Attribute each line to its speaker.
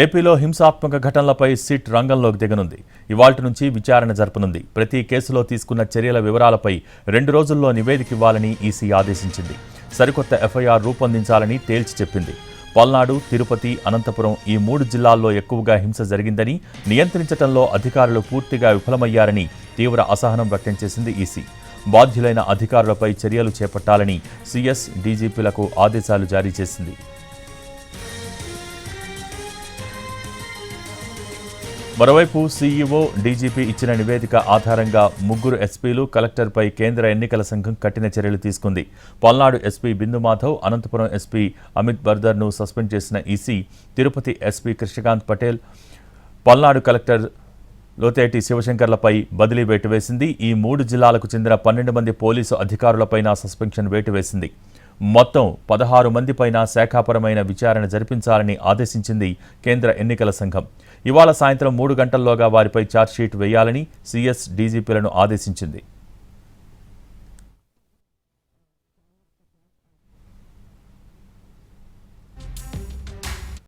Speaker 1: ఏపీలో హింసాత్మక ఘటనలపై సిట్ రంగంలోకి దిగనుంది. ఇవాల్టి నుంచి విచారణ జరపనుంది. ప్రతి కేసులో తీసుకున్న చర్యల వివరాలపై 2 రోజుల్లో నివేదిక ఇవ్వాలని ఈసీ ఆదేశించింది. సరికొత్త ఎఫ్ఐఆర్ రూపొందించాలని తేల్చి చెప్పింది. పల్నాడు, తిరుపతి, అనంతపురం ఈ 3 జిల్లాల్లో ఎక్కువగా హింస జరిగిందని, నియంత్రించడంలో అధికారులు పూర్తిగా విఫలమయ్యారని తీవ్ర అసహనం వ్యక్తం చేసింది ఈసీ. బాధ్యులైన అధికారులపై చర్యలు చేపట్టాలని సీఎస్, డీజీపీలకు ఆదేశాలు జారీ చేసింది. మరోవైపు సీఈఓ, డీజీపీ ఇచ్చిన నివేదిక ఆధారంగా 3 ఎస్పీలు, కలెక్టర్పై కేంద్ర ఎన్నికల సంఘం కఠిన చర్యలు తీసుకుంది. పల్నాడు ఎస్పీ బిందు మాధవ్, అనంతపురం ఎస్పీ అమిత్ బర్దర్ను సస్పెండ్ చేసిన EC, Tirupati SP Krishnakanth Patel, Palnadu collector Loteti శివశంకర్లపై బదిలీ వేటు వేసింది. ఈ 3 జిల్లాలకు చెందిన 12 మంది పోలీసు అధికారులపైన సస్పెన్షన్ వేటు వేసింది. మొత్తం 16 మందిపైన శాఖాపరమైన విచారణ జరిపించాలని ఆదేశించింది కేంద్ర ఎన్నికల సంఘం. ఇవాళ సాయంత్రం 3 గంటల్లోగా వారిపై ఛార్జ్షీట్ వేయాలని సీఎస్, డీజీపీలను ఆదేశించింది.